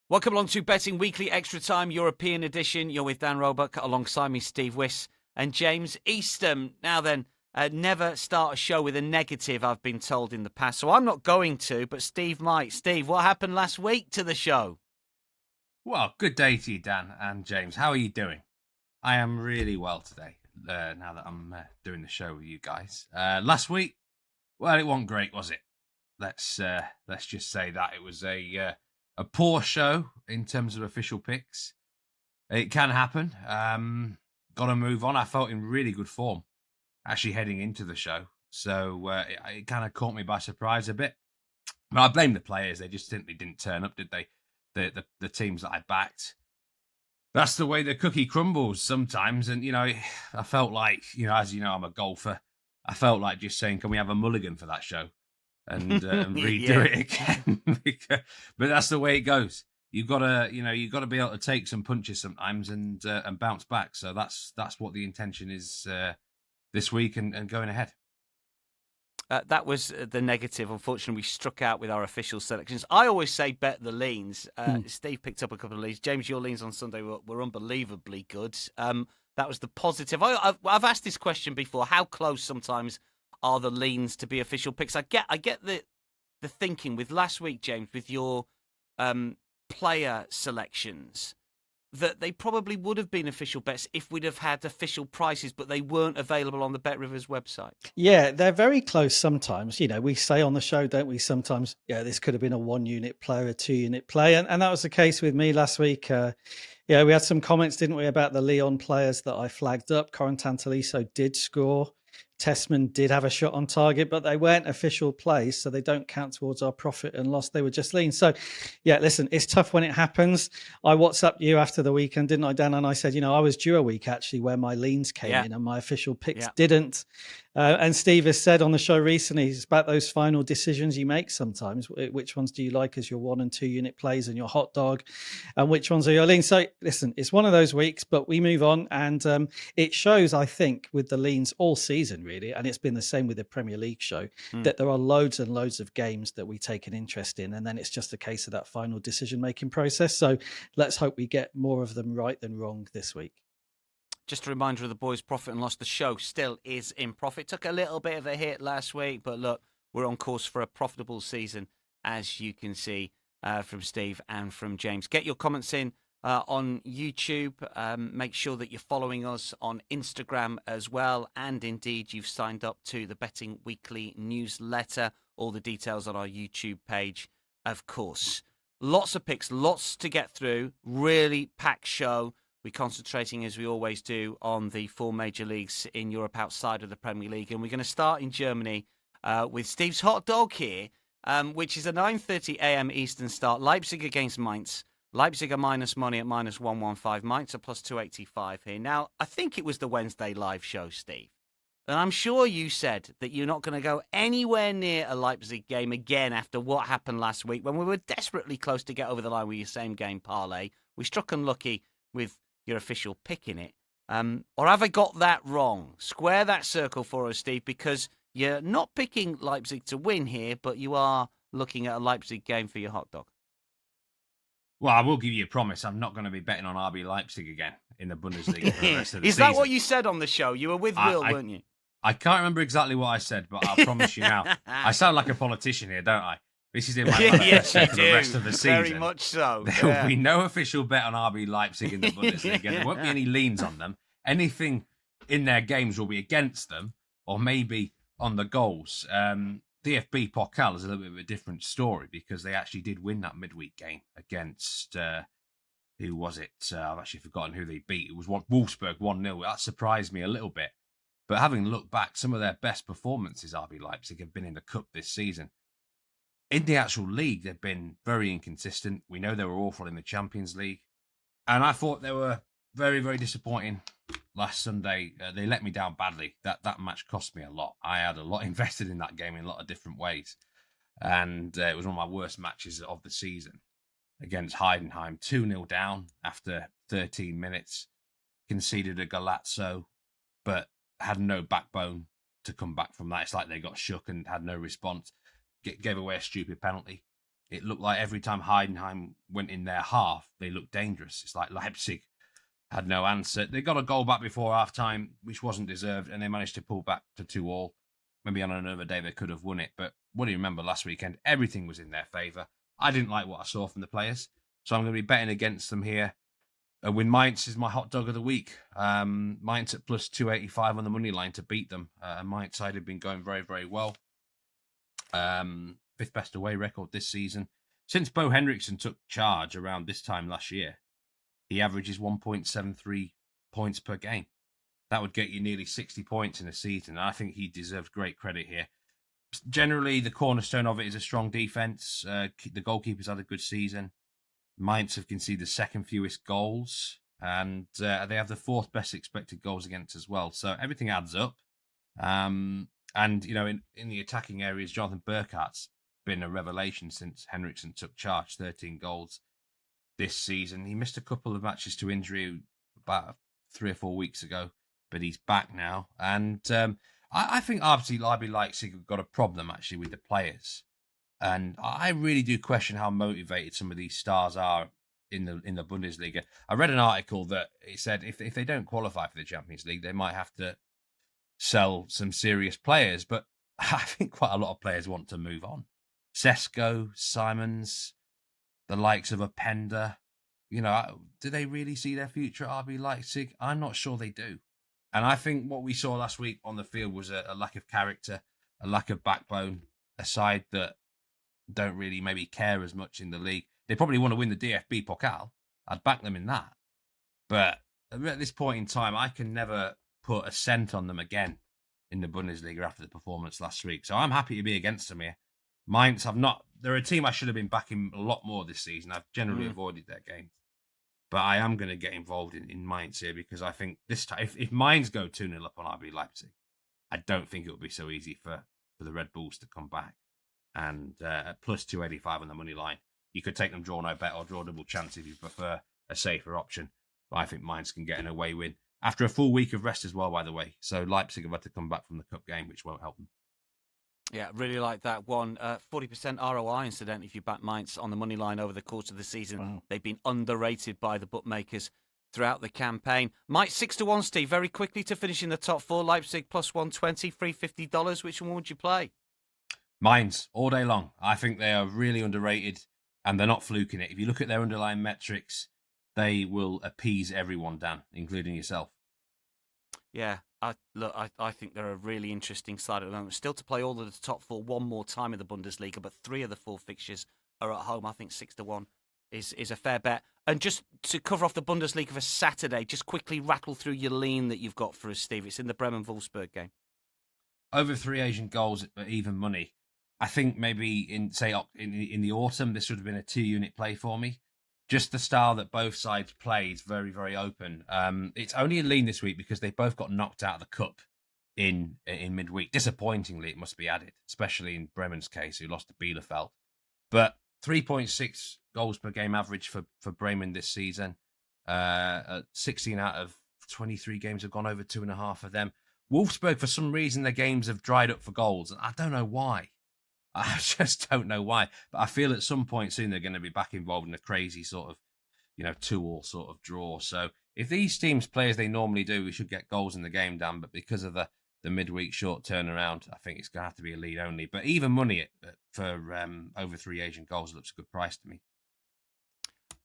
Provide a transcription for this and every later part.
Welcome along to Betting Weekly Extra Time European Edition. You're with Dan Roebuck, alongside me Steve Wyss and James Eastham. Now then, never start a show with a negative, I've been told in the past, so I'm not going to, but Steve might. Steve, what happened last week to the show? Well, good day to you, Dan and James. How are you doing? I am really well today, now that I'm doing the show with you guys. Last week, well, it wasn't great, was it? Let's just say that it was a poor show in terms of official picks. It can happen. Got to move on. I felt in really good form actually heading into the show, so it kind of caught me by surprise a bit. But I blame the players. They just simply didn't turn up, did they? The teams that I backed. That's the way the cookie crumbles sometimes. And, I felt like, as you know, I'm a golfer. I felt like just saying, can we have a mulligan for that show? And redo it again. But that's the way it goes. You've got to be able to take some punches sometimes and bounce back. So that's what the intention is this week and going ahead. That was the negative. Unfortunately, we struck out with our official selections. I always say bet the leans. Steve picked up a couple of leans. James, your leans on Sunday were unbelievably good. That was the positive. I've asked this question before. How close sometimes are the leans to be official picks? I get the thinking with last week, James, with your player selections, that they probably would have been official bets if we'd have had official prices, but they weren't available on the BetRivers website. Yeah, they're very close sometimes. We say on the show, don't we, sometimes, this could have been a 1-unit play, a 2-unit play. And that was the case with me last week. We had some comments, didn't we, about the Lyon players that I flagged up. Corintantaliso did score. Tessman did have a shot on target, but they weren't official plays, so they don't count towards our profit and loss. They were just lean. So, listen, it's tough when it happens. I WhatsApped you after the weekend, didn't I, Dan? And I said, I was due a week actually where my leans came in and my official picks didn't. And Steve has said on the show recently, it's about those final decisions you make sometimes. Which ones do you like as your 1 and 2 unit plays and your hot dog? And which ones are your leans? So, listen, it's one of those weeks, but we move on. And it shows, I think, with the leans all season, really, and it's been the same with the Premier League show, that there are loads and loads of games that we take an interest in. And then it's just a case of that final decision-making process. So let's hope we get more of them right than wrong this week. Just a reminder of the boys' profit and loss. The show still is in profit. Took a little bit of a hit last week, but look, we're on course for a profitable season, as you can see from Steve and from James. Get your comments in on YouTube. Make sure that you're following us on Instagram as well. And indeed, you've signed up to the Betting Weekly newsletter. All the details on our YouTube page, of course. Lots of picks, lots to get through. Really packed show. We're concentrating, as we always do, on the 4 major leagues in Europe outside of the Premier League. And we're going to start in Germany with Steve's hot dog here, which is a 9:30 a.m. Eastern start. Leipzig against Mainz. Leipzig are minus money at minus 115. Mainz are plus 285 here. Now, I think it was the Wednesday live show, Steve. And I'm sure you said that you're not going to go anywhere near a Leipzig game again after what happened last week when we were desperately close to get over the line with your same game parlay. We struck unlucky with your official pick in it. Or have I got that wrong? Square that circle for us, Steve, because you're not picking Leipzig to win here, but you are looking at a Leipzig game for your hot dog. Well, I will give you a promise. I'm not going to be betting on RB Leipzig again in the Bundesliga for the rest of the season. Is that what you said on the show? You were with Will, weren't you? I can't remember exactly what I said, but I'll promise you now. I sound like a politician here, don't I? This is in my manifesto for the rest of the season. Very much so. There will be no official bet on RB Leipzig in the Bundesliga. There won't be any leans on them. Anything in their games will be against them, or maybe on the goals. DFB Pokal is a little bit of a different story because they actually did win that midweek game against, who was it? I've actually forgotten who they beat. It was Wolfsburg 1-0. That surprised me a little bit. But having looked back, some of their best performances, RB Leipzig, have been in the Cup this season. In the actual league, they've been very inconsistent. We know they were awful in the Champions League. And I thought they were very, very disappointing last Sunday. They let me down badly. That match cost me a lot. I had a lot invested in that game in a lot of different ways. And it was one of my worst matches of the season against Heidenheim. 2-0 down after 13 minutes. Conceded a Galazzo, but had no backbone to come back from that. It's like they got shook and had no response. Gave away a stupid penalty. it looked like every time Heidenheim went in their half, they looked dangerous. It's like Leipzig had no answer. They got a goal back before half-time, which wasn't deserved, and they managed to pull back to 2-2. Maybe on another day they could have won it, but what do you remember last weekend? Everything was in their favour. I didn't like what I saw from the players, so I'm going to be betting against them here. With Mainz is my hot dog of the week. Mainz at plus 285 on the money line to beat them. Mainz side have been going very, very well. Fifth best away record this season. Since Bo Henriksen took charge around this time last year, he averages 1.73 points per game. That would get you nearly 60 points in a season. And I think he deserves great credit here. Generally, the cornerstone of it is a strong defense. The goalkeeper's had a good season. Mainz have conceded the second fewest goals, and they have the fourth best expected goals against as well. So everything adds up. And, you know, in the attacking areas, Jonathan Burkhardt's been a revelation since Henriksen took charge, 13 goals this season. He missed a couple of matches to injury about 3 or 4 weeks ago, but he's back now. And I think RB Leipzig have got a problem actually with the players. And I really do question how motivated some of these stars are in the Bundesliga. I read an article that it said if they don't qualify for the Champions League, they might have to sell some serious players. But I think quite a lot of players want to move on. Sesko, Simons, the likes of Openda. You know, do they really see their future at RB Leipzig? I'm not sure they do. And I think what we saw last week on the field was a lack of character, a lack of backbone, a side that don't really maybe care as much in the league. They probably want to win the DFB Pokal. I'd back them in that. But at this point in time, I can never put a cent on them again in the Bundesliga after the performance last week. So I'm happy to be against them here. Mainz have not. They're a team I should have been backing a lot more this season. I've generally avoided their games. But I am going to get involved in Mainz here because I think this time, if Mainz go 2-0 up on RB Leipzig, I don't think it will be so easy for the Red Bulls to come back. And at plus 285 on the money line, you could take them draw no bet or draw double chance if you prefer a safer option. But I think Mainz can get an away win after a full week of rest as well, by the way. So Leipzig have had to come back from the cup game, which won't help them. Yeah, really like that one. 40% ROI, incidentally, if you back Mainz on the money line over the course of the season. Wow. They've been underrated by the bookmakers throughout the campaign. Mainz 6-1, Steve, very quickly to finish in the top four. Leipzig plus 120, $350. Which one would you play? Mainz, all day long. I think they are really underrated and they're not fluking it. If you look at their underlying metrics, they will appease everyone, Dan, including yourself. Yeah, I think they're a really interesting side at the moment. Still to play all of the top four one more time in the Bundesliga, but 3 of the 4 fixtures are at home. I think 6-1 is a fair bet. And just to cover off the Bundesliga for Saturday, just quickly rattle through your lean that you've got for us, Steve. It's in the Bremen-Wolfsburg game. Over 3 Asian goals at even money. I think maybe in the autumn, this would have been a 2-unit play for me. Just the style that both sides play is very, very open. It's only a lean this week because they both got knocked out of the cup in midweek. Disappointingly, it must be added, especially in Bremen's case, who lost to Bielefeld. But 3.6 goals per game average for Bremen this season. 16 out of 23 games have gone over 2.5 of them. Wolfsburg, for some reason, their games have dried up for goals, and I don't know why. I just don't know why. But I feel at some point soon they're going to be back involved in a crazy sort of, 2-2 sort of draw. So if these teams play as they normally do, we should get goals in the game, Dan. But because of the midweek short turnaround, I think it's going to have to be a lead only. But even money for over 3 Asian goals looks a good price to me.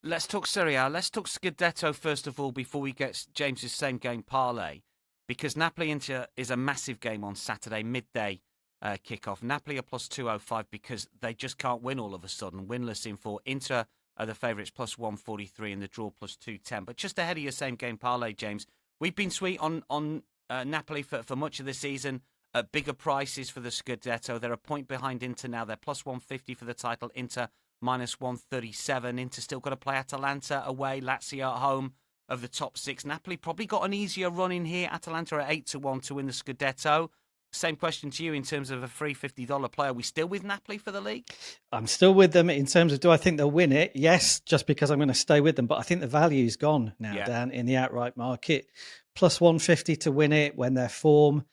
Let's talk Serie A. Let's talk Scudetto first of all before we get James's same game parlay. Because Napoli-Inter is a massive game on Saturday, midday kickoff. Napoli are plus 205 because they just can't win all of a sudden. Winless in 4. Inter are the favourites plus 143 and the draw plus 210. But just ahead of your same game parlay, James, we've been sweet on Napoli for much of the season at bigger prices for the Scudetto. They're a point behind Inter now. They're plus 150 for the title. Inter minus 137. Inter still got to play Atalanta away, Lazio at home. Of the top 6, Napoli probably got an easier run in here. Atalanta at 8-1 to win the Scudetto. Same question to you in terms of a free $50 player. Are we still with Napoli for the league? I'm still with them in terms of, do I think they'll win it? Yes, just because I'm going to stay with them. But I think the value's gone now, Dan, in the outright market. Plus 150 to win it when their form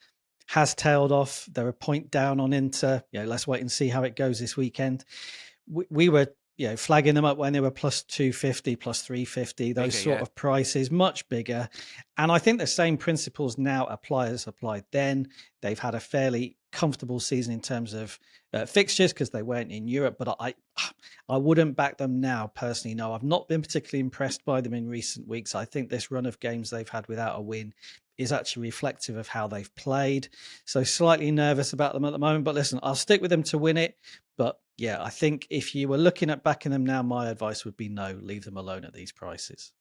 has tailed off. They're a point down on Inter. Let's wait and see how it goes this weekend. we were flagging them up when they were plus 250, plus 350, those Bigger, sort yeah. of prices, much bigger. And I think the same principles now apply as applied then. They've had a fairly comfortable season in terms of fixtures because they weren't in Europe, but I wouldn't back them now personally. No, I've not been particularly impressed by them in recent weeks. I think this run of games they've had without a win is actually reflective of how they've played. So slightly nervous about them at the moment, but listen, I'll stick with them to win it. But yeah, I think if you were looking at backing them now, my advice would be no, leave them alone at these prices.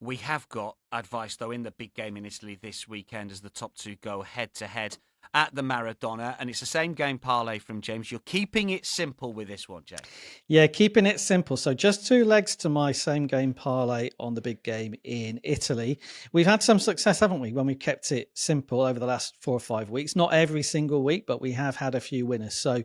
We have got advice, though, in the big game in Italy this weekend as the top two go head-to-head at the Maradona. And it's the same game parlay from James. You're keeping it simple with this one, James. Yeah, keeping it simple. So just 2 legs to my same game parlay on the big game in Italy. We've had some success, haven't we, when we kept it simple over the last 4 or 5 weeks. Not every single week, but we have had a few winners. So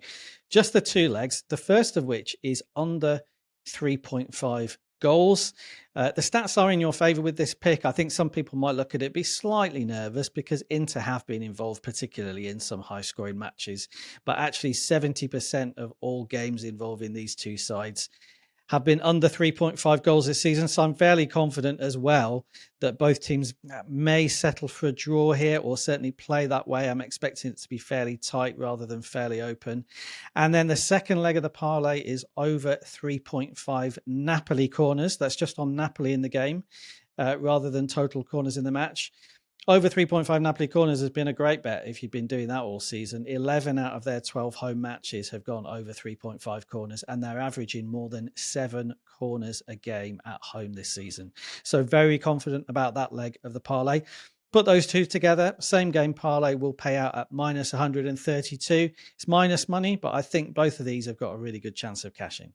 just the 2 legs, the first of which is under 3.5 goals. The stats are in your favour with this pick. I think some people might look at it, be slightly nervous because Inter have been involved, particularly in some high-scoring matches. But actually, 70% of all games involving these two sides have been under 3.5 goals this season. So I'm fairly confident as well that both teams may settle for a draw here or certainly play that way. I'm expecting it to be fairly tight rather than fairly open. And then the second leg of the parlay is over 3.5 Napoli corners. That's just on Napoli in the game rather than total corners in the match. Over 3.5 Napoli corners has been a great bet if you've been doing that all season. 11 out of their 12 home matches have gone over 3.5 corners, and they're averaging more than 7 corners a game at home this season. So very confident about that leg of the parlay. Put those two together, same game parlay will pay out at minus 132. It's minus money, but I think both of these have got a really good chance of cashing.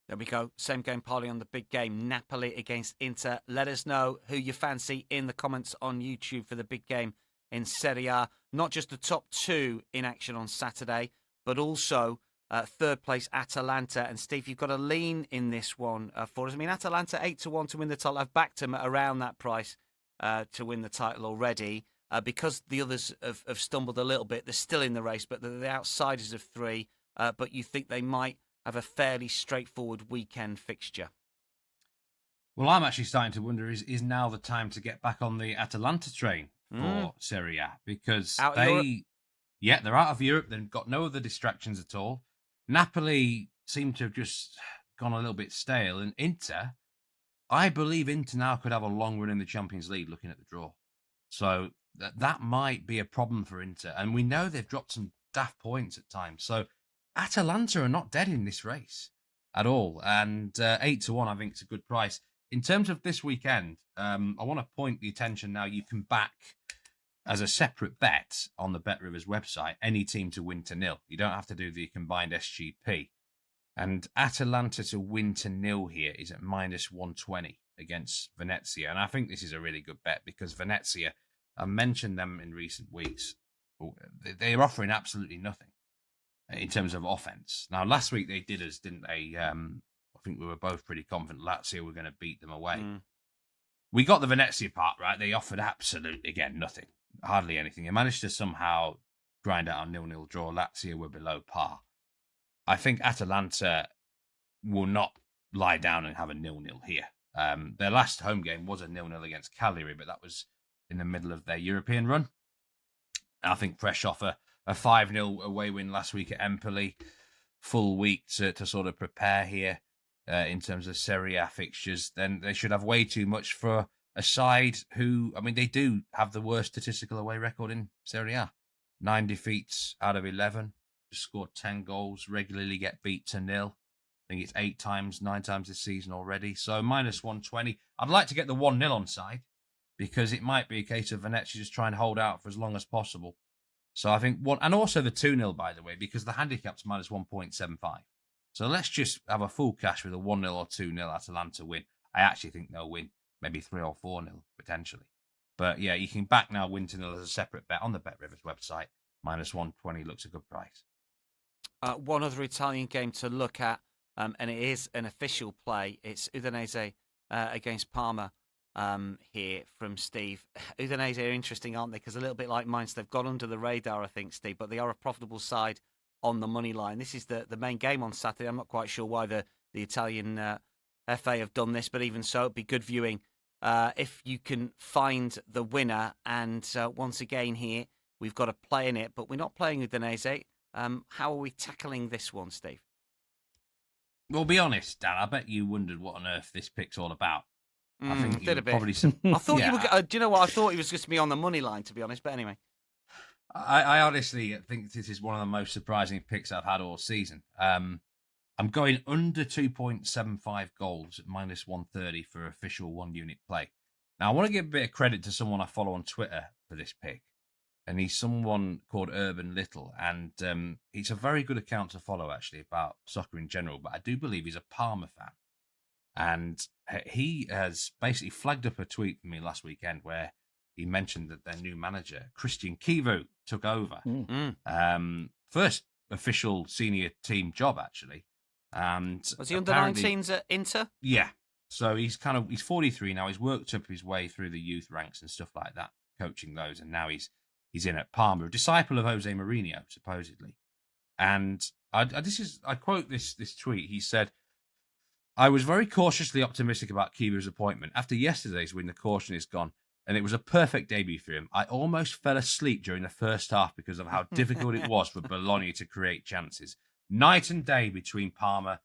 There we go. Same game parlay on the big game. Napoli against Inter. Let us know who you fancy in the comments on YouTube for the big game in Serie A. Not just the top 2 in action on Saturday, but also third place Atalanta. And Steve, you've got a lean in this one for us. I mean, Atalanta 8-1 to win the title. I've backed them at around that price to win the title already. Because the others have stumbled a little bit. They're still in the race, but they're the outsiders of 3. But you think they might have a fairly straightforward weekend fixture? Well, I'm actually starting to wonder, is now the time to get back on the Atalanta train for Serie A? Because they're out of Europe. They've got no other distractions at all. Napoli seem to have just gone a little bit stale. And Inter, I believe Inter now could have a long run in the Champions League looking at the draw. So that might be a problem for Inter. And we know they've dropped some daft points at times. So Atalanta are not dead in this race at all. And 8-1, I think, is a good price. In terms of this weekend, I want to point the attention now. You can back as a separate bet on the BetRivers website any team to win to 0. You don't have to do the combined SGP. And Atalanta to win to 0 here is at minus 120 against Venezia. And I think this is a really good bet because Venezia, I mentioned them in recent weeks, they're offering absolutely nothing in terms of offense. Now, last week they did us, didn't they? I think we were both pretty confident Lazio were going to beat them away. We got the Venezia part right. They offered absolutely, again, nothing. Hardly anything. They managed to somehow grind out a 0-0 draw. Lazio were below par. I think Atalanta will not lie down and have a 0-0 here. Their last home game was a 0-0 against Cagliari, but that was in the middle of their European run. I think fresh off a 5-0 away win last week at Empoli, full week to sort of prepare here in terms of Serie A fixtures, then they should have way too much for a side who, I mean, they do have the worst statistical away record in Serie A. 9 defeats out of 11, just scored 10 goals, regularly get beat to 0. I think it's 9 times this season already. So minus 120. I'd like to get the 1-0 on side because it might be a case of Venezia just trying to hold out for as long as possible. So I think and also the 2-0, by the way, because the handicap's minus 1.75. So let's just have a full cash with a 1-0 or 2-0 Atalanta win. I actually think they'll win maybe 3 or 4-0 potentially. But yeah, you can back now win to 0 as a separate bet on the BetRivers website. Minus 120 looks a good price. One other Italian game to look at, and it is an official play. It's Udinese against Parma here from Steve. Udinese are interesting, aren't they? Because a little bit like Mainz, they've gone under the radar, I think, Steve, but they are a profitable side on the money line. This is the main game on Saturday. I'm not quite sure why the Italian FA have done this, but even so, it'd be good viewing if you can find the winner. And once again here, we've got a play in it, but we're not playing Udinese. How are we tackling this one, Steve? Well, be honest, Dan, I bet you wondered what on earth this pick's all about. I think did a bit. Probably I thought you were. Do you know what? I thought he was just to be on the money line, to be honest. But anyway, I honestly think this is one of the most surprising picks I've had all season. I'm going under 2.75 goals at minus 130 for official 1-unit play. Now, I want to give a bit of credit to someone I follow on Twitter for this pick. And he's someone called Urban Little. And it's a very good account to follow, actually, about soccer in general. But I do believe he's a Parma fan. And he has basically flagged up a tweet for me last weekend where he mentioned that their new manager, Christian Chivu, took over. First official senior team job, actually. And was he under 19s at Inter? Yeah. So he's 43 now. He's worked up his way through the youth ranks and stuff like that, coaching those. And now he's in at Parma, a disciple of Jose Mourinho, supposedly. And I quote this tweet. He said, "I was very cautiously optimistic about Chivu's appointment. After yesterday's win, the caution is gone, and it was a perfect debut for him. I almost fell asleep during the first half because of how difficult it was for Bologna to create chances. Night and day between Parma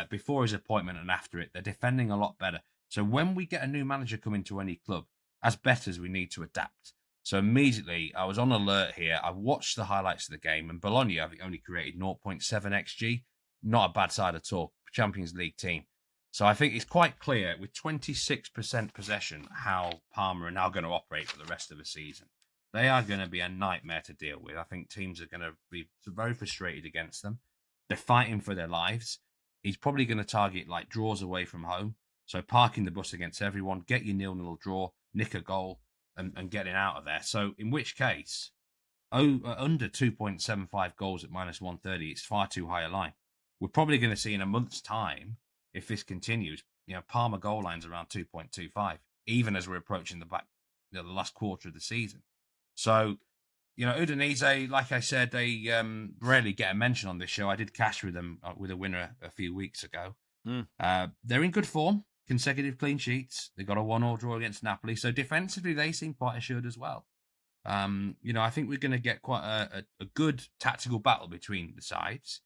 before his appointment and after it. They're defending a lot better. So when we get a new manager coming to any club, as bettors, we need to adapt." So immediately, I was on alert here. I watched the highlights of the game, and Bologna have only created 0.7 XG. Not a bad side at all. Champions League team. So I think it's quite clear with 26% possession how Parma are now going to operate for the rest of the season. They are going to be a nightmare to deal with. I think teams are going to be very frustrated against them. They're fighting for their lives. He's probably going to target like draws away from home. So parking the bus against everyone, get your 0-0 draw, nick a goal, and getting out of there. So in which case, under 2.75 goals at minus 130, it's far too high a line. We're probably going to see in a month's time, if this continues, Parma goal lines around 2.25, even as we're approaching the last quarter of the season. So, Udinese, like I said, they rarely get a mention on this show. I did cash with them with a winner a few weeks ago. They're in good form. Consecutive clean sheets. They got a 1-1 draw against Napoli. So defensively, they seem quite assured as well. I think we're going to get quite a good tactical battle between the sides.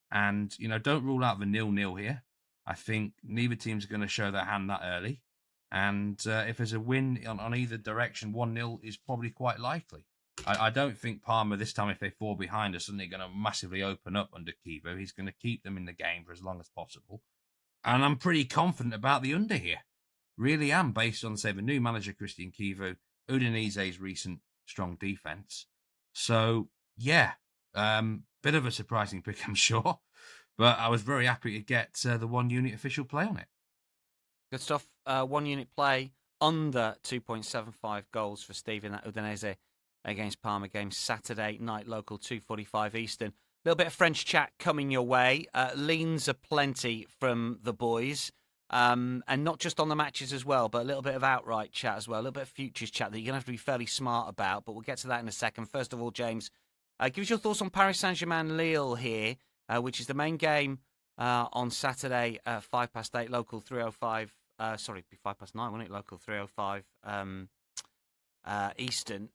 And, don't rule out the 0-0 here. I think neither team's going to show their hand that early. And if there's a win on either direction, 1-0 is probably quite likely. I don't think Parma this time, if they fall behind, are suddenly going to massively open up under Chivu. He's going to keep them in the game for as long as possible. And I'm pretty confident about the under here. Really am, based on, say, the new manager, Christian Chivu, Udinese's recent strong defence. So, yeah, bit of a surprising pick, I'm sure. But I was very happy to get the 1-unit official play on it. Good stuff. 1-unit play under 2.75 goals for Steve in that Udinese against Parma game Saturday night, local 2:45 Eastern. A little bit of French chat coming your way. Leans aplenty from the boys. And not just on the matches as well, but a little bit of outright chat as well, a little bit of futures chat that you're going to have to be fairly smart about, but we'll get to that in a second. First of all, James, give us your thoughts on Paris Saint-Germain Lille here, which is the main game on Saturday, 8:05 local 3:05. Sorry, it'd be 9:05, wouldn't it? Local 3:05 Eastern.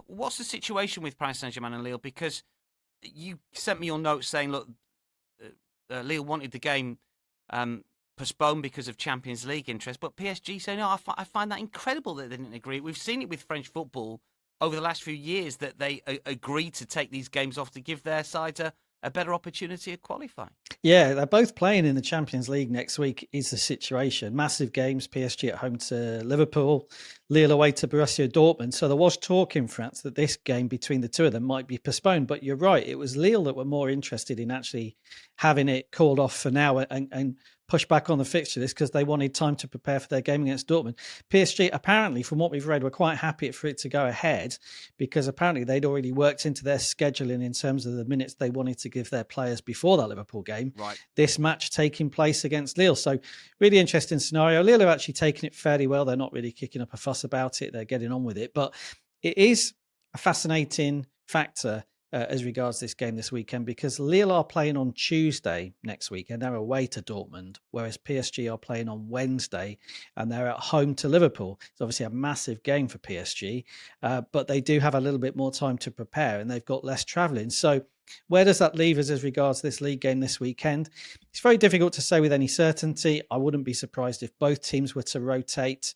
What's the situation with Paris Saint-Germain and Lille? Because you sent me your notes saying, look, Lille wanted the game postponed because of Champions League interest, but PSG say, no, I find that incredible that they didn't agree. We've seen it with French football over the last few years that they agreed to take these games off to give their side a better opportunity of qualifying. Yeah, they're both playing in the Champions League next week is the situation. Massive games, PSG at home to Liverpool, Lille away to Borussia Dortmund. So there was talk in France that this game between the two of them might be postponed. But you're right, it was Lille that were more interested in actually having it called off for now and push back on the fixture list because they wanted time to prepare for their game against Dortmund. PSG, apparently, from what we've read, were quite happy for it to go ahead because apparently they'd already worked into their scheduling in terms of the minutes they wanted to give their players before that Liverpool game. Right. This match taking place against Lille. So really interesting scenario. Lille are actually taking it fairly well. They're not really kicking up a fuss about it. They're getting on with it. But it is a fascinating factor as regards this game this weekend, because Lille are playing on Tuesday next week and they're away to Dortmund, whereas PSG are playing on Wednesday and they're at home to Liverpool. It's obviously a massive game for PSG, but they do have a little bit more time to prepare and they've got less travelling. So where does that leave us as regards this league game this weekend? It's very difficult to say with any certainty. I wouldn't be surprised if both teams were to rotate.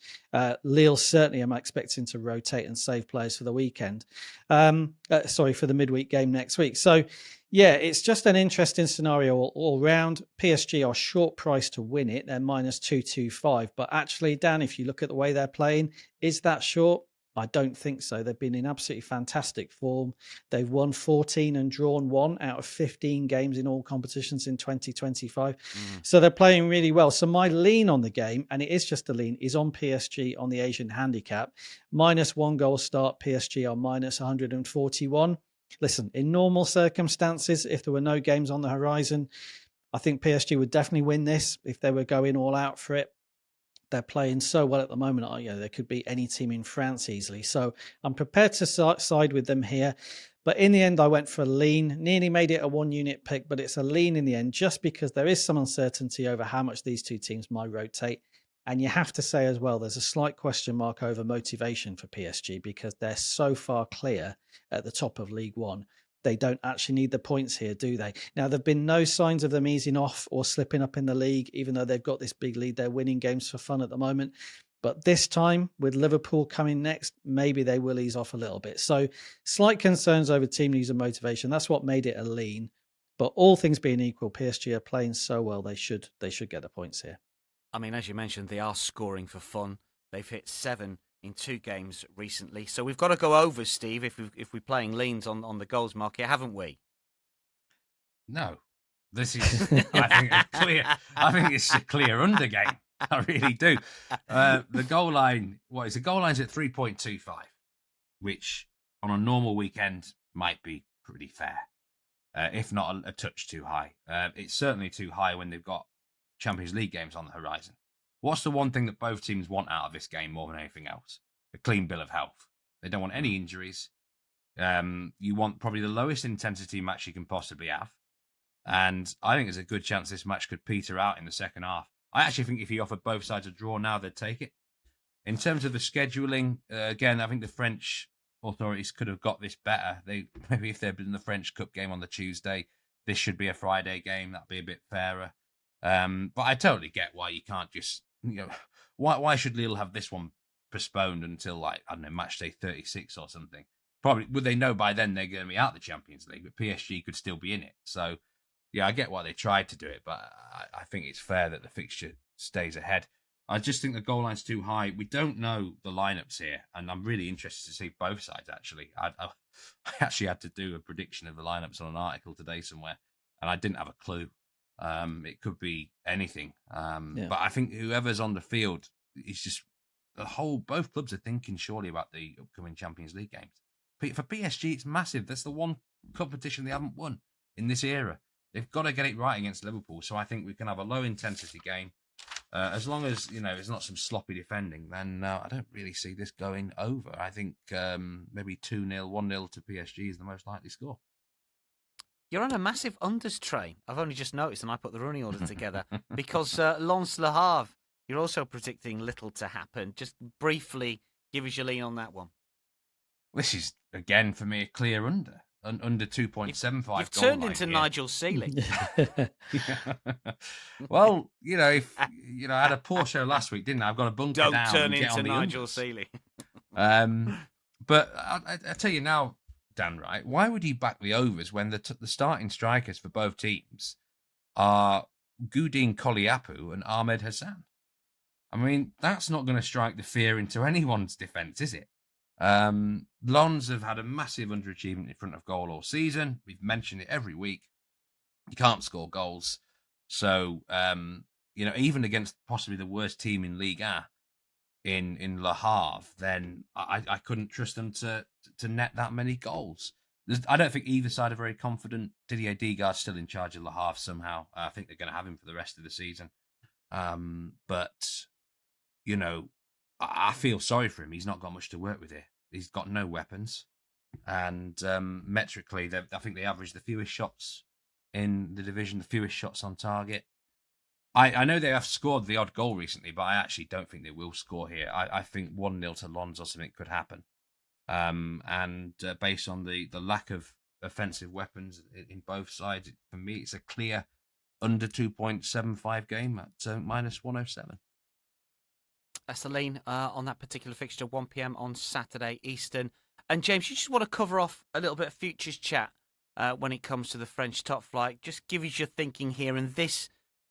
Lille certainly am expecting to rotate and save players for the weekend. For the midweek game next week. So, yeah, it's just an interesting scenario all round. PSG are short price to win it. They're minus 225. But actually, Dan, if you look at the way they're playing, is that short? I don't think so. They've been in absolutely fantastic form. They've won 14 and drawn 1 out of 15 games in all competitions in 2025. So they're playing really well. So my lean on the game, and it is just a lean, is on PSG on the Asian handicap. Minus 1 goal start, PSG are minus 141. Listen, in normal circumstances, if there were no games on the horizon, I think PSG would definitely win this if they were going all out for it. They're playing so well at the moment. There could be any team in France easily. So I'm prepared to side with them here. But in the end, I went for a lean. Nearly made it a 1-unit pick, but it's a lean in the end just because there is some uncertainty over how much these two teams might rotate. And you have to say as well, there's a slight question mark over motivation for PSG because they're so far clear at the top of League One. They don't actually need the points here, do they? Now, there have been no signs of them easing off or slipping up in the league, even though they've got this big lead. They're winning games for fun at the moment. But this time, with Liverpool coming next, maybe they will ease off a little bit. So slight concerns over team needs and motivation. That's what made it a lean. But all things being equal, PSG are playing so well, they should get the points here. I mean, as you mentioned, they are scoring for fun. They've hit 7 in 2 games recently. So we've got to go over, Steve, if we're playing leans on the goals market, haven't we? No. This is, I think it's a clear under game. I really do. The goal line, the goal line's at 3.25, which on a normal weekend might be pretty fair, if not a touch too high. It's certainly too high when they've got Champions League games on the horizon. What's the one thing that both teams want out of this game more than anything else? A clean bill of health. They don't want any injuries. You want probably the lowest intensity match you can possibly have. And I think there's a good chance this match could peter out in the second half. I actually think if you offered both sides a draw now, they'd take it. In terms of the scheduling, again, I think the French authorities could have got this better. Maybe if they'd been in the French Cup game on the Tuesday, this should be a Friday game. That'd be a bit fairer. But I totally get why you can't just, why should Lille have this one postponed until match day 36 or something? Probably would they know by then they're going to be out of the Champions League, but PSG could still be in it. So yeah, I get why they tried to do it, but I think it's fair that the fixture stays ahead. I just think the goal line's too high. We don't know the lineups here, and I'm really interested to see both sides. Actually, I actually had to do a prediction of the lineups on an article today somewhere, and I didn't have a clue. It could be anything. But I think whoever's on the field is just both clubs are thinking surely about the upcoming Champions League games. For PSG, it's massive. That's the one competition they haven't won in this era. They've got to get it right against Liverpool. So I think we can have a low intensity game. As long as, it's not some sloppy defending, then I don't really see this going over. I think maybe 2-0, 1-0 to PSG is the most likely score. You're on a massive unders train. I've only just noticed, and I put the running order together because Lens Le Havre, you're also predicting little to happen. Just briefly, give us your lean on that one. This is, again, for me, a clear under 2.75. You've turned into Nigel Seeley. Well, if I had a poor show last week, didn't I? I've got a bunker down. Don't turn into Nigel Seeley. But I tell you now, Dan, right? Why would you back the overs when the starting strikers for both teams are Gudin Koliapu and Ahmed Hassan? I mean, that's not going to strike the fear into anyone's defence, is it? Lons have had a massive underachievement in front of goal all season. We've mentioned it every week. You can't score goals. So, even against possibly the worst team in Ligue in Le Havre, then I couldn't trust them to net that many goals. I don't think either side are very confident. Didier Digard's still in charge of Le Havre somehow. I think they're going to have him for the rest of the season. But, I feel sorry for him. He's not got much to work with here. He's got no weapons. And metrically, I think they average the fewest shots in the division, the fewest shots on target. I know they have scored the odd goal recently, but I actually don't think they will score here. I think 1-0 to Lens or something could happen. And based on the lack of offensive weapons in both sides, for me, it's a clear under 2.75 game at minus 107. That's the lean on that particular fixture, 1 p.m. on Saturday Eastern. And James, you just want to cover off a little bit of futures chat when it comes to the French top flight. Just give us your thinking here. And this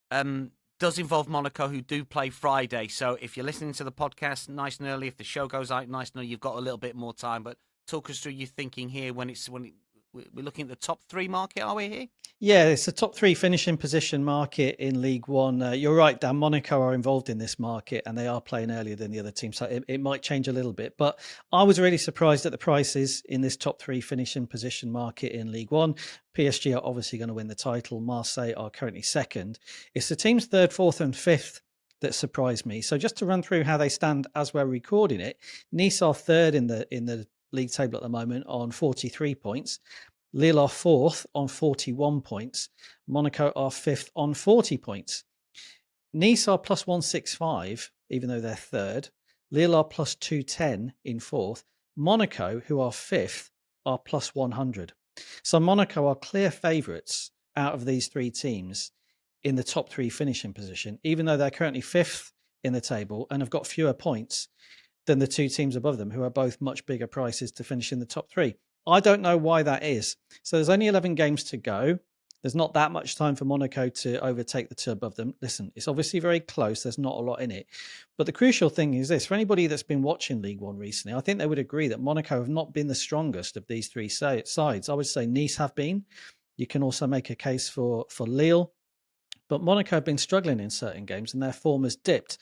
does involve Monaco, who do play Friday. So if you're listening to the podcast nice and early, if the show goes out nice and early, you've got a little bit more time. But talk us through your thinking here when we're looking at the top three market, are we here? Yeah, it's a top three finishing position market in League One. You're right, Dan. Monaco are involved in this market and they are playing earlier than the other teams. So it might change a little bit. But I was really surprised at the prices in this top three finishing position market in League One. PSG are obviously going to win the title. Marseille are currently second. It's the teams third, fourth, and fifth that surprised me. So just to run through how they stand as we're recording it, Nice are third in the league table at the moment on 43 points. Lille are fourth on 41 points. Monaco are fifth on 40 points. Nice are plus 165, even though they're third. Lille are plus 210 in fourth. Monaco, who are fifth, are plus 100. So Monaco are clear favourites out of these three teams in the top three finishing position, even though they're currently fifth in the table and have got fewer points than the two teams above them, who are both much bigger prices to finish in the top three. I don't know why that is. So there's only 11 games to go. There's not that much time for Monaco to overtake the two above them. Listen, it's obviously very close. There's not a lot in it. But the crucial thing is this. For anybody that's been watching League One recently, I think they would agree that Monaco have not been the strongest of these three sides. I would say Nice have been. You can also make a case for Lille. But Monaco have been struggling in certain games and their form has dipped.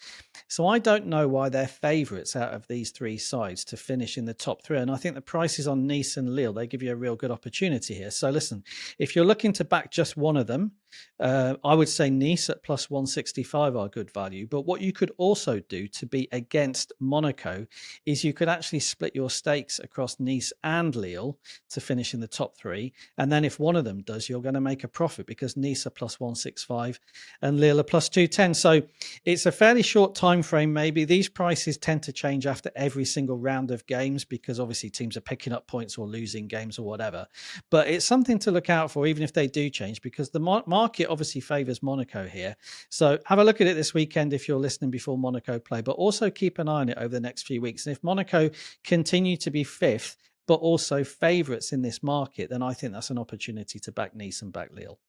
So I don't know why they're favourites out of these three sides to finish in the top three. And I think the prices on Nice and Lille, they give you a real good opportunity here. So listen, if you're looking to back just one of them, I would say Nice at plus 165 are good value. But what you could also do to be against Monaco is you could actually split your stakes across Nice and Lille to finish in the top three. And then if one of them does, you're going to make a profit because Nice are plus 165 and Lille are plus 210. So it's a fairly short time frame. Maybe these prices tend to change after every single round of games because obviously teams are picking up points or losing games or whatever. But it's something to look out for, even if they do change, because the market obviously favours Monaco here. So have a look at it this weekend if you're listening before Monaco play, but also keep an eye on it over the next few weeks. And if Monaco continue to be fifth, but also favourites in this market, then I think that's an opportunity to back Nice and back Lille.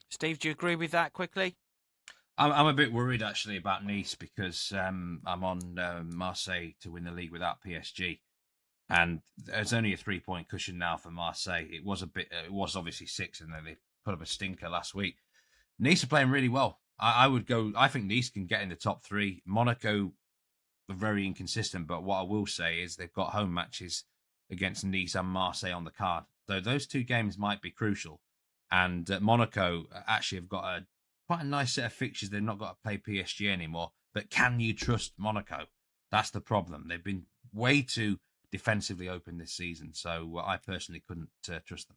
Steve, do you agree with that quickly? I'm a bit worried actually about Nice because I'm on Marseille to win the league without PSG, and there's only a 3-point cushion now for Marseille. It was obviously 6, and then they put up a stinker last week. Nice are playing really well. I think Nice can get in the top 3. Monaco are very inconsistent, but what I will say is they've got home matches against Nice and Marseille on the card. So those two games might be crucial. And Monaco actually have got quite a nice set of fixtures. They've not got to play PSG anymore. But can you trust Monaco? That's the problem. They've been way too defensively open this season. So I personally couldn't trust them.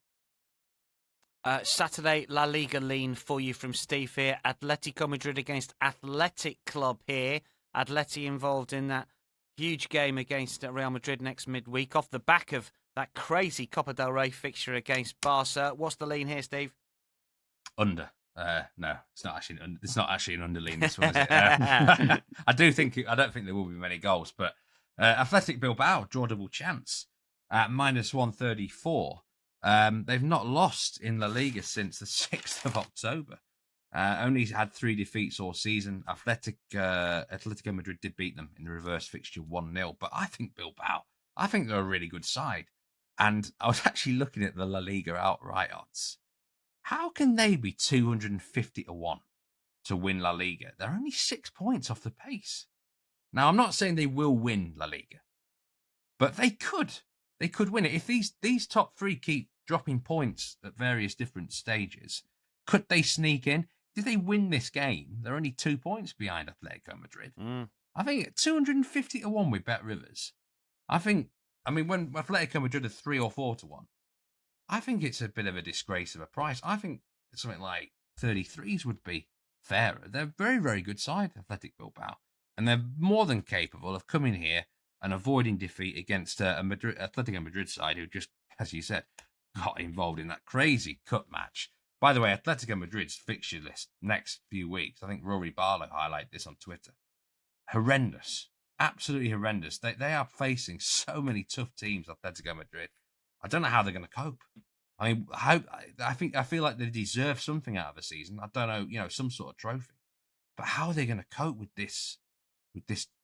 Saturday, La Liga lean for you from Steve here. Atletico Madrid against Athletic Club here. Atleti involved in that huge game against Real Madrid next midweek off the back of that crazy Copa del Rey fixture against Barca. What's the lean here, Steve? Under. No, it's not actually. It's not actually an under lean. This one, is it? I don't think there will be many goals, but Athletic Bilbao draw double chance at minus 134. They've not lost in La Liga since the 6th of October. Only had 3 defeats all season. Atletico Madrid did beat them in the reverse fixture 1-0. But I think Bilbao, they're a really good side. And I was actually looking at the La Liga outright odds. How can they be 250 to 1 to win La Liga? They're only 6 points off the pace. Now, I'm not saying they will win La Liga, but they could. They could win it. If these top 3 keep dropping points at various different stages, could they sneak in? Did they win this game? They're only 2 points behind Atletico Madrid. I think 250 to 1 with Bet Rivers. I think I mean, when Atletico Madrid are 3 or 4 to 1, I think it's a bit of a disgrace of a price. I think something like 33s would be fairer. They're a very, very good side, Athletic Bilbao. And they're more than capable of coming here and avoiding defeat against a Atletico Madrid side who just, as you said, got involved in that crazy cup match. By the way, Atletico Madrid's fixture list next few weeks, I think Rory Barlow highlighted this on Twitter. Horrendous. Absolutely horrendous. They are facing so many tough teams, Atletico Madrid. I don't know how they're going to cope. I mean, I feel like they deserve something out of the season. I don't know, some sort of trophy. But how are they going to cope with this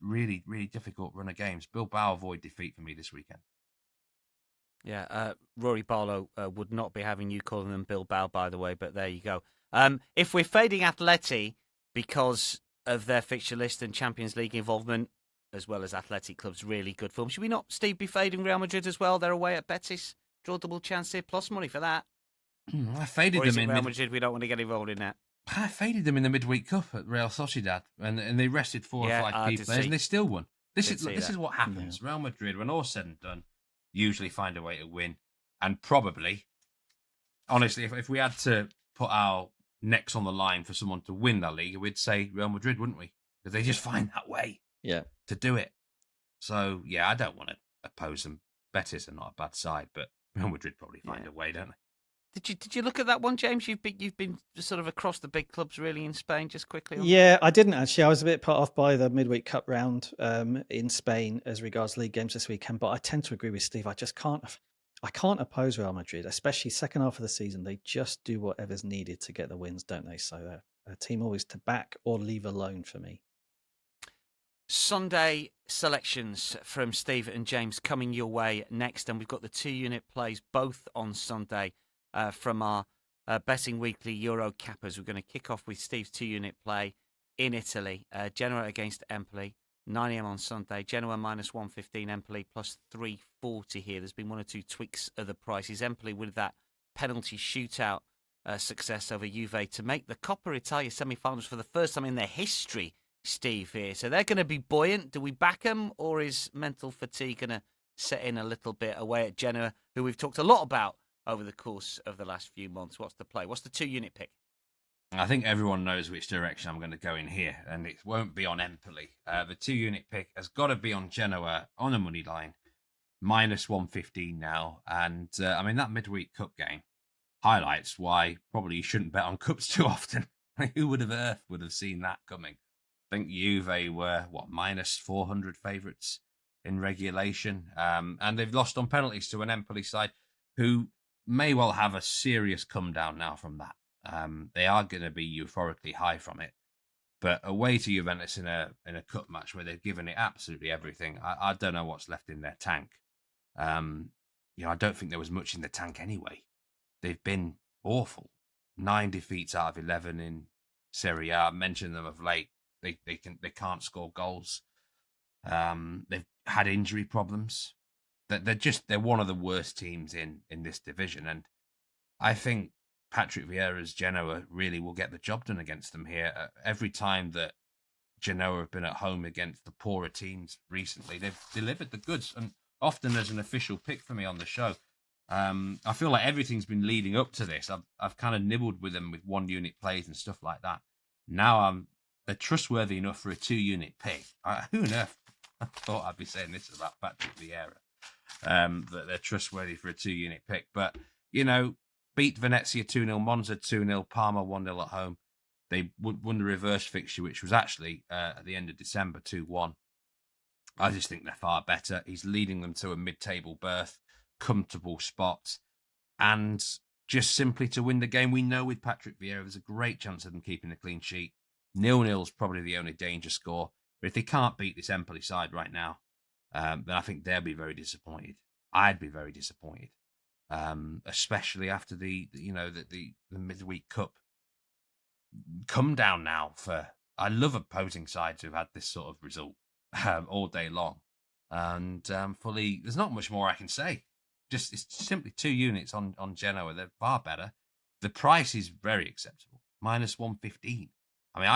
really, really difficult run of games? Bilbao avoid defeat for me this weekend. Yeah, Rory Barlow would not be having you calling them Bilbao, by the way, but there you go. If we're fading Atleti because of their fixture list and Champions League involvement, as well as Athletic Club's really good form, should we not, Steve, be fading Real Madrid as well? They're away at Betis. Draw double chance here, plus money for that. I faded or is them it in Real Madrid. We don't want to get involved in that. I faded them in the midweek cup at Real Sociedad, and they rested 4 or 5 key players, and they still won. This is what happens. Yeah. Real Madrid, when all's said and done, usually find a way to win, and probably, honestly, if we had to put our necks on the line for someone to win that league, we'd say Real Madrid, wouldn't we? Because they just find that way, to do it. So yeah, I don't want to oppose them. Betis are not a bad side, but Real Madrid probably find a way, don't they? Did you look at that one, James? You've been sort of across the big clubs really in Spain, just quickly. Yeah, I didn't actually. I was a bit put off by the midweek cup round in Spain as regards league games this weekend. But I tend to agree with Steve. I can't oppose Real Madrid, especially second half of the season. They just do whatever's needed to get the wins, don't they? So they're a team always to back or leave alone for me. Sunday selections from Steve and James coming your way next, and we've got the 2-unit plays both on Sunday from our Betting Weekly Euro Cappers. We're going to kick off with Steve's 2-unit play in Italy. Genoa against Empoli, 9 a.m. on Sunday. Genoa minus 115, Empoli plus 340 here. There's been 1 or 2 tweaks of the prices. Empoli with that penalty shootout success over Juve to make the Coppa Italia semi-finals for the first time in their history, Steve, here. So they're going to be buoyant. Do we back them, or is mental fatigue going to set in a little bit away at Genoa, who we've talked a lot about over the course of the last few months? What's the play? What's the 2-unit pick? I think everyone knows which direction I'm going to go in here, and it won't be on Empoli. The 2-unit pick has got to be on Genoa on a money line, minus 115 now. And I mean, that midweek cup game highlights why probably you shouldn't bet on cups too often. Who would have seen that coming? I think Juve were, minus 400 favourites in regulation. And they've lost on penalties to an Empoli side who may well have a serious come down now from that. They are going to be euphorically high from it. But away to Juventus in a cup match where they've given it absolutely everything, I don't know what's left in their tank. I don't think there was much in the tank anyway. They've been awful. 9 defeats out of 11 in Serie A. I mentioned them of late. They can't score goals. They've had injury problems. They're one of the worst teams in this division, and I think Patrick Vieira's Genoa really will get the job done against them here. Every time that Genoa have been at home against the poorer teams recently, they've delivered the goods, and often as an official pick for me on the show. I feel like everything's been leading up to this. I've kind of nibbled with them with 1-unit plays and stuff like that. Now they're trustworthy enough for a 2-unit pick. Who on earth thought I'd be saying this about Patrick Vieira? That they're trustworthy for a 2-unit pick. But, beat Venezia 2-0, Monza 2-0, Parma 1-0 at home. They won the reverse fixture, which was actually at the end of December 2-1. I just think they're far better. He's leading them to a mid-table berth, comfortable spot, and just simply to win the game. We know with Patrick Vieira, there's a great chance of them keeping a clean sheet. 0-0's probably the only danger score. But if they can't beat this Empoli side right now, then I think they'll be very disappointed. I'd be very disappointed, especially after the midweek cup come down now. I love opposing sides who've had this sort of result all day long, and there's not much more I can say. Just it's simply 2 units on Genoa. They're far better. The price is very acceptable, minus 115. I mean,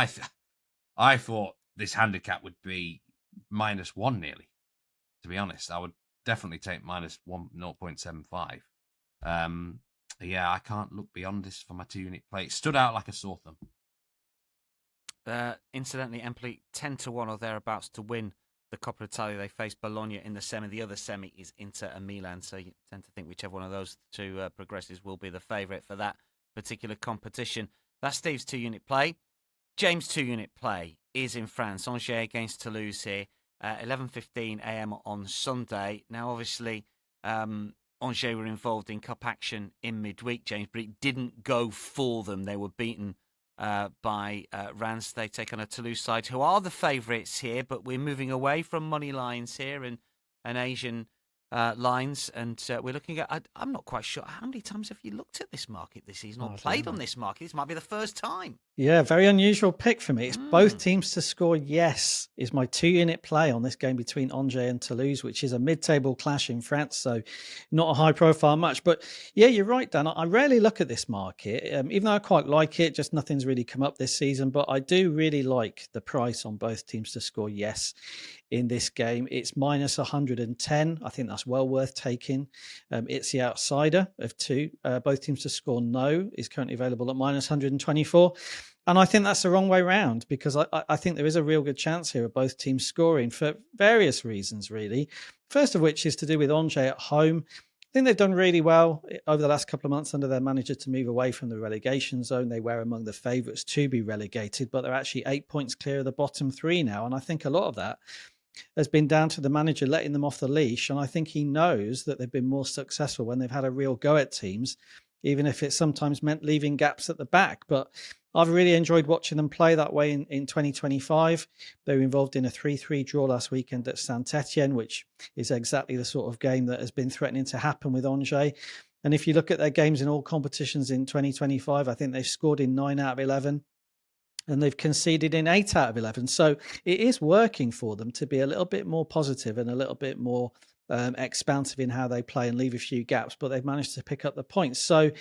I thought this handicap would be -1 nearly. To be honest, I would definitely take minus 0.75. Yeah, I can't look beyond this for my 2-unit play. It stood out like a sore thumb. Incidentally, Empoli 10-1 or thereabouts to win the Coppa Italia. They face Bologna in the semi. The other semi is Inter and Milan, so you tend to think whichever one of those two progresses will be the favourite for that particular competition. That's Steve's 2-unit play. James' 2-unit play is in France. Angers against Toulouse here, 11:15 a.m. on Sunday. Now, obviously, Angers were involved in cup action in midweek, James, but it didn't go for them. They were beaten by Rennes. They take on a Toulouse side who are the favourites here, but we're moving away from money lines here and Asian lines, and we're looking at, I'm not quite sure, how many times have you looked at this market this season or played on this market? This might be the first time. Yeah, very unusual pick for me. It's both teams to score yes is my 2-unit play on this game between Angers and Toulouse, which is a mid-table clash in France, so not a high-profile match. But yeah, you're right, Dan. I rarely look at this market, even though I quite like it, just nothing's really come up this season. But I do really like the price on both teams to score yes in this game. It's minus 110. I think that's well worth taking. It's the outsider of two. Both teams to score no is currently available at minus 124. And I think that's the wrong way round, because I think there is a real good chance here of both teams scoring for various reasons, really. First of which is to do with Angers at home. I think they've done really well over the last couple of months under their manager to move away from the relegation zone. They were among the favourites to be relegated, but they're actually 8 points clear of the bottom three now. And I think a lot of that has been down to the manager letting them off the leash. And I think he knows that they've been more successful when they've had a real go at teams, even if it sometimes meant leaving gaps at the back. But I've really enjoyed watching them play that way in 2025. They were involved in a 3-3 draw last weekend at Saint-Etienne, which is exactly the sort of game that has been threatening to happen with Angers. And if you look at their games in all competitions in 2025, I think they've scored in 9 out of 11. And they've conceded in 8 out of 11. So it is working for them to be a little bit more positive and a little bit more expansive in how they play and leave a few gaps, but they've managed to pick up the points. So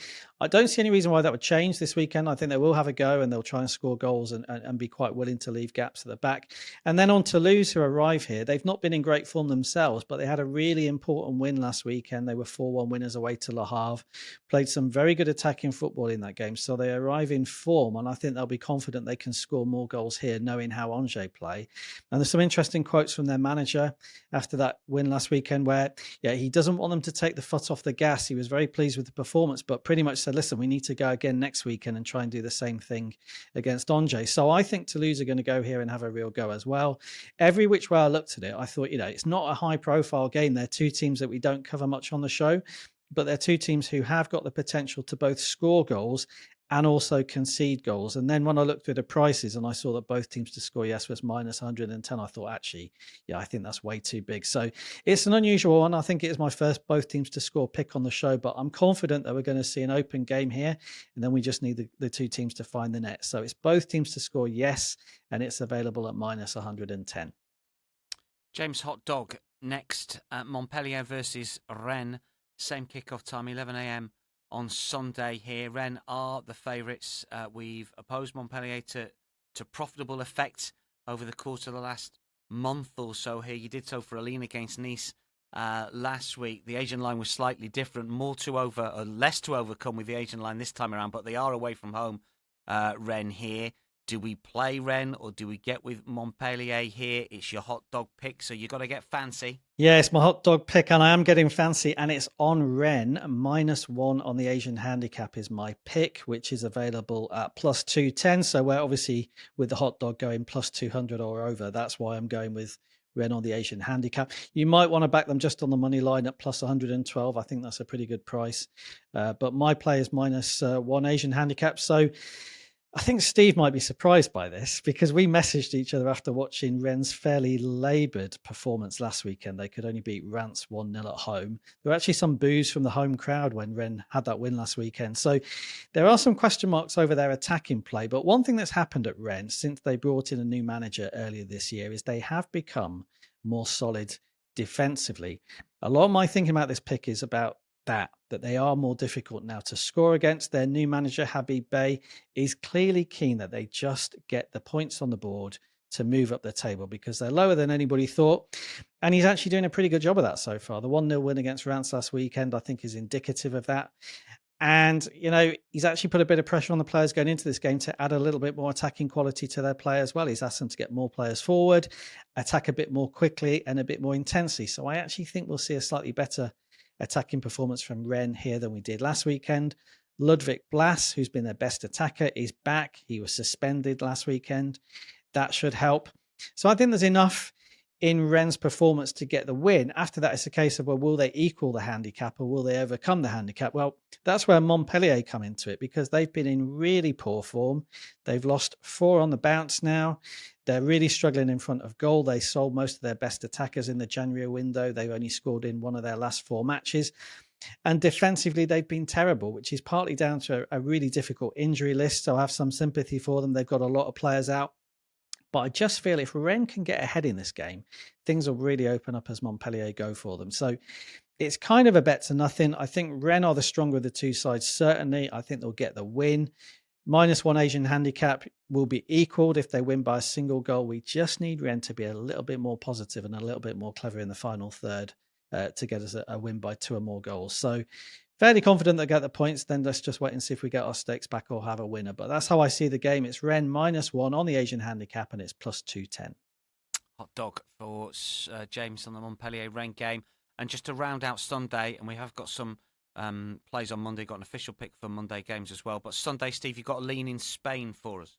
I don't see any reason why that would change this weekend. I think they will have a go and they'll try and score goals and be quite willing to leave gaps at the back. And then on Toulouse, who arrive here, they've not been in great form themselves, but they had a really important win last weekend. They were 4-1 winners away to Le Havre, played some very good attacking football in that game. So they arrive in form, and I think they'll be confident they can score more goals here, knowing how Angers play. And there's some interesting quotes from their manager after that win last weekend, where he doesn't want them to take the foot off the gas. He was very pleased with the performance, but pretty much said, listen, we need to go again next weekend and try and do the same thing against Angers. So I think Toulouse are going to go here and have a real go as well. Every which way I looked at it, I thought, it's not a high profile game. They're two teams that we don't cover much on the show, but they're two teams who have got the potential to both score goals and also concede goals. And then when I looked at the prices and I saw that both teams to score yes was minus 110, I thought, actually, I think that's way too big. So it's an unusual one. I think it is my first both teams to score pick on the show, but I'm confident that we're going to see an open game here. And then we just need the two teams to find the net. So it's both teams to score yes, and it's available at minus 110. James, hot dog next. Montpellier versus Rennes. Same kickoff time, 11 a.m. on Sunday here. Rennes are the favourites. We've opposed Montpellier to profitable effect over the course of the last month or so here. You did so for Aline against Nice last week. The Asian line was slightly different, less to overcome with the Asian line this time around, but they are away from home, Rennes here. Do we play Rennes or do we get with Montpellier here? It's your hot dog pick, so you got to get fancy. Yeah, it's my hot dog pick, and I am getting fancy, and it's on Rennes. -1 on the Asian handicap is my pick, which is available at plus 210. So we're obviously with the hot dog going plus 200 or over. That's why I'm going with Rennes on the Asian handicap. You might want to back them just on the money line at plus 112. I think that's a pretty good price. But my play is -1 Asian handicap. So I think Steve might be surprised by this, because we messaged each other after watching Rennes' fairly laboured performance last weekend. They could only beat Reims 1-0 at home. There were actually some boos from the home crowd when Rennes had that win last weekend. So there are some question marks over their attacking play. But one thing that's happened at Rennes since they brought in a new manager earlier this year is they have become more solid defensively. A lot of my thinking about this pick is about that they are more difficult now to score against. Their new manager, Habib Bey, is clearly keen that they just get the points on the board to move up the table, because they're lower than anybody thought. And he's actually doing a pretty good job of that so far. The 1-0 win against Rennes last weekend, I think, is indicative of that. And, he's actually put a bit of pressure on the players going into this game to add a little bit more attacking quality to their play as well. He's asked them to get more players forward, attack a bit more quickly and a bit more intensely. So I actually think we'll see a slightly better attacking performance from Rennes here than we did last weekend. Ludwig Blas, who's been their best attacker, is back. He was suspended last weekend. That should help. So I think there's enough in Rennes' performance to get the win. After that, it's a case of, well, will they equal the handicap or will they overcome the handicap? Well, that's where Montpellier come into it because they've been in really poor form. They've lost 4 on the bounce now. They're really struggling in front of goal. They sold most of their best attackers in the January window. They've only scored in one of their last 4 matches. And defensively, they've been terrible, which is partly down to a really difficult injury list. So I have some sympathy for them. They've got a lot of players out. But I just feel if Rennes can get ahead in this game, things will really open up as Montpellier go for them. So it's kind of a bet to nothing. I think Rennes are the stronger of the two sides, certainly. I think they'll get the win. -1 Asian handicap will be equaled if they win by a single goal. We just need Rennes to be a little bit more positive and a little bit more clever in the final third to get us a win by 2 or more goals. So fairly confident they'll get the points. Then let's just wait and see if we get our stakes back or have a winner. But that's how I see the game. It's Rennes -1 on the Asian handicap and it's +210. Hot dog for James on the Montpellier Rennes game. And just to round out Sunday, and we have got some plays on Monday, got an official pick for Monday games as well. But Sunday, Steve, you've got a lean in Spain for us.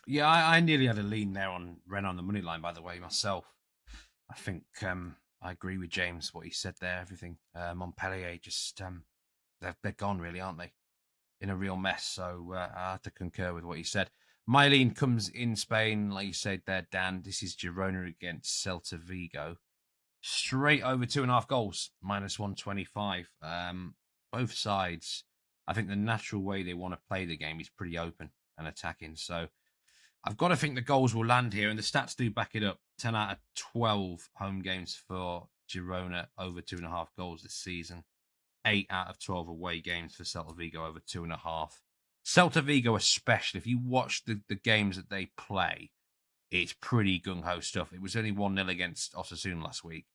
Yeah, I nearly had a lean there on Rennes on the money line, by the way, myself. I think I agree with James, what he said there, everything. Montpellier just, they're gone really, aren't they? In a real mess. So I have to concur with what he said. My lean comes in Spain, like you said there, Dan. This is Girona against Celta Vigo. Straight over 2.5 goals, -125. Both sides, I think the natural way they want to play the game is pretty open and attacking. So I've got to think the goals will land here, and the stats do back it up. 10 out of 12 home games for Girona over 2.5 goals this season. 8 out of 12 away games for Celta Vigo over 2.5. Celta Vigo especially, if you watch the games that they play, it's pretty gung-ho stuff. It was only 1-0 against Osasuna last week.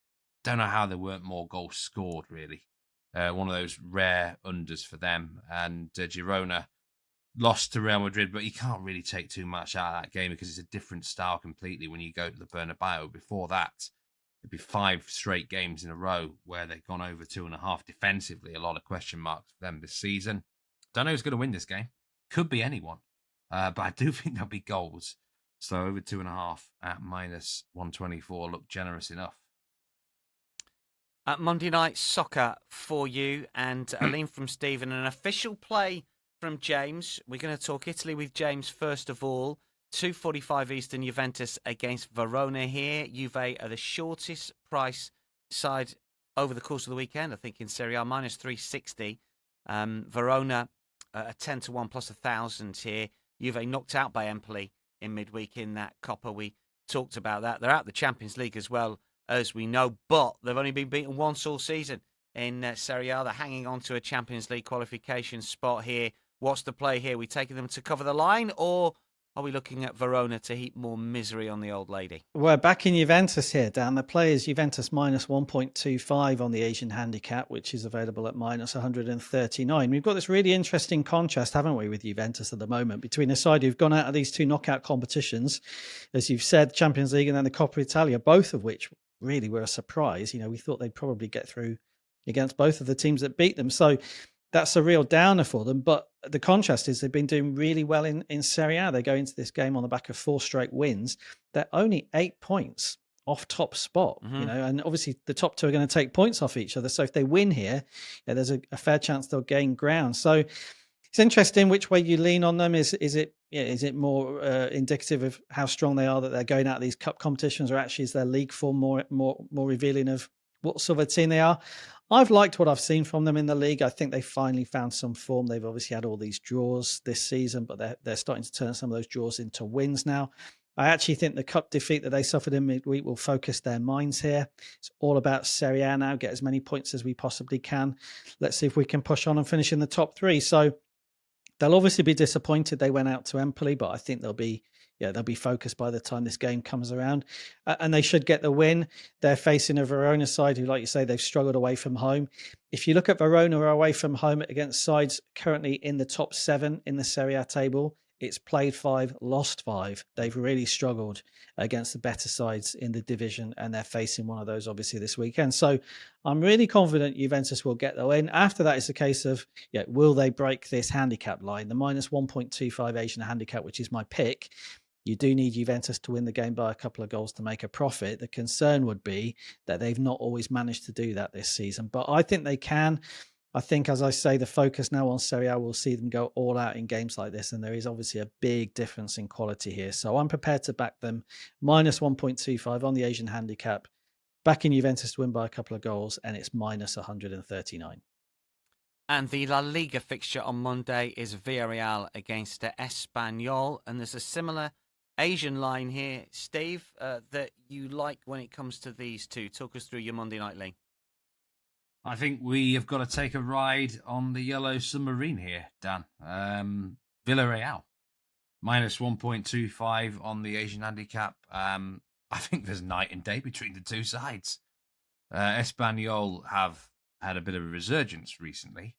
Don't know how there weren't more goals scored, really. One of those rare unders for them. And Girona lost to Real Madrid, but you can't really take too much out of that game because it's a different style completely when you go to the Bernabeu. Before that, it'd be 5 straight games in a row where they've gone over 2.5 defensively. A lot of question marks for them this season. Don't know who's going to win this game. Could be anyone. But I do think there'll be goals. So over 2.5 at -124 look generous enough. Monday night soccer for you, and a lean from Stephen, an official play from James. We're going to talk Italy with James first of all. 2:45 Eastern, Juventus against Verona here. Juve are the shortest price side over the course of the weekend, I think, in Serie A, -360. Verona a 10-1 plus 1,000 here. Juve knocked out by Empoli in midweek in that Coppa. We talked about that. They're out the Champions League as well, as we know, but they've only been beaten once all season in Serie A. They're hanging on to a Champions League qualification spot here. What's the play here? We taking them to cover the line, or are we looking at Verona to heap more misery on the old lady? We're back in Juventus here, Dan. The play is Juventus -1.25 on the Asian handicap, which is available at -139. We've got this really interesting contrast, haven't we, with Juventus at the moment, between a side who've gone out of these 2 knockout competitions, as you've said, Champions League and then the Coppa Italia, both of which really were a surprise. We thought they'd probably get through against both of the teams that beat them. So that's a real downer for them. But the contrast is they've been doing really well in Serie A. They go into this game on the back of 4 straight wins. They're only 8 points off top spot, and obviously the top 2 are going to take points off each other. So if they win here, there's a fair chance they'll gain ground. So it's interesting which way you lean on them. Is it more indicative of how strong they are that they're going out of these cup competitions, or actually is their league form more revealing of what sort of a team they are? I've liked what I've seen from them in the league. I think they finally found some form. They've obviously had all these draws this season, but they're starting to turn some of those draws into wins now. I actually think the cup defeat that they suffered in midweek will focus their minds here. It's all about Serie A now. Get as many points as we possibly can. Let's see if we can push on and finish in the top 3. So they'll obviously be disappointed they went out to Empoli, but I think they'll be they'll be focused by the time this game comes around, and they should get the win. They're facing a Verona side who, like you say, they've struggled away from home. If you look at Verona away from home against sides currently in the top 7 in the Serie A table, it's played 5, lost 5. They've really struggled against the better sides in the division, and they're facing one of those obviously this weekend. So I'm really confident Juventus will get the win. After that, it's a case of, will they break this handicap line? The minus 1.25 Asian handicap, which is my pick. You do need Juventus to win the game by a couple of goals to make a profit. The concern would be that they've not always managed to do that this season, but I think they can. I think, as I say, the focus now on Serie A will see them go all out in games like this, and there is obviously a big difference in quality here. So I'm prepared to back them minus 1.25 on the Asian handicap, backing Juventus to win by a couple of goals, and it's minus 139. And the La Liga fixture on Monday is Villarreal against Espanyol, and there's a similar Asian line here, Steve, that you like when it comes to these two. Talk us through your Monday night league. I think we have got to take a ride on the yellow submarine here, Dan. Villarreal, minus 1.25 on the Asian handicap. I think there's night and day between the two sides. Espanyol have had a bit of a resurgence recently,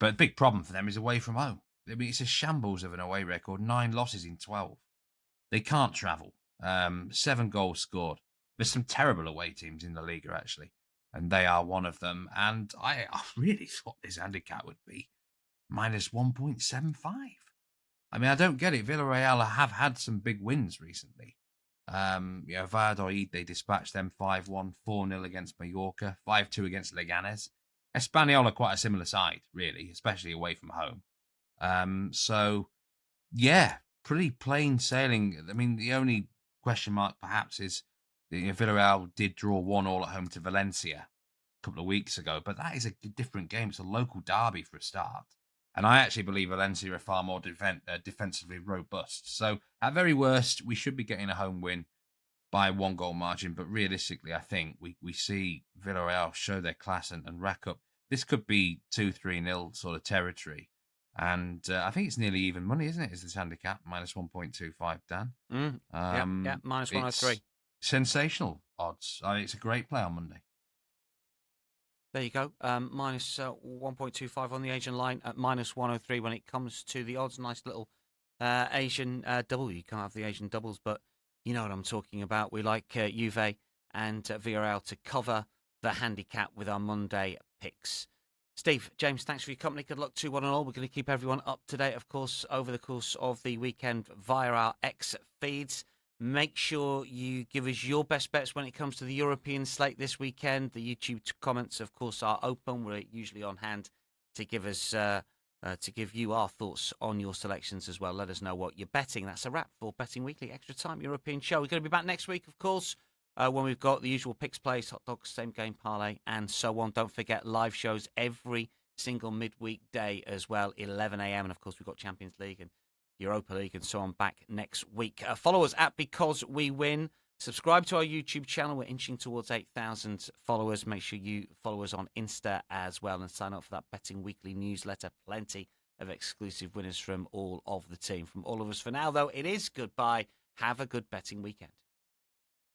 but a big problem for them is away from home. I mean, it's a shambles of an away record, 9 losses in 12. They can't travel. 7 goals scored. There's some terrible away teams in the Liga, actually, and they are one of them. And I really thought this handicap would be minus 1.75. I mean, I don't get it. Villarreal have had some big wins recently. Valladolid, they dispatched them 5-1, 4-0 against Mallorca, 5-2 against Leganés. Espanyol are quite a similar side, really, especially away from home. So, yeah, pretty plain sailing. I mean, the only question mark perhaps is Villarreal did draw 1-1 at home to Valencia a couple of weeks ago, but that is a different game. It's a local derby for a start. And I actually believe Valencia are far more defensively robust. So at very worst, we should be getting a home win by 1 goal margin. But realistically, I think we see Villarreal show their class and rack up. This could be 2-3-0 sort of territory. And I think it's nearly even money, isn't it? Is this handicap? Minus 1.25, Dan. Yeah, minus 103. Sensational odds. It's a great play on Monday. There you go. Minus 1.25 on the Asian line at minus 103 when it comes to the odds. Nice little Asian double. You can't have the Asian doubles, but you know what I'm talking about. We like Juve and Villarreal to cover the handicap with our Monday picks. Steve, James, thanks for your company. Good luck to one and all. We're going to keep everyone up to date, of course, over the course of the weekend via our X feeds. Make sure you give us your best bets when it comes to the European slate this weekend. The YouTube comments, of course, are open. We're usually on hand to give us to give you our thoughts on your selections as well. Let us know what you're betting. That's a wrap for Betting Weekly Extra Time European Show. We're going to be back next week, of course, when we've got the usual picks, plays, hot dogs, same game parlay, and so on. Don't forget live shows every single midweek day as well, 11 a.m. And of course, we've got Champions League and Europa League and so on back next week. Follow us at Because We Win. Subscribe to our YouTube channel. We're inching towards 8,000 followers. Make sure you follow us on Insta as well and sign up for that Betting Weekly newsletter. Plenty of exclusive winners from all of the team. From all of us for now, though, it is goodbye. Have a good betting weekend.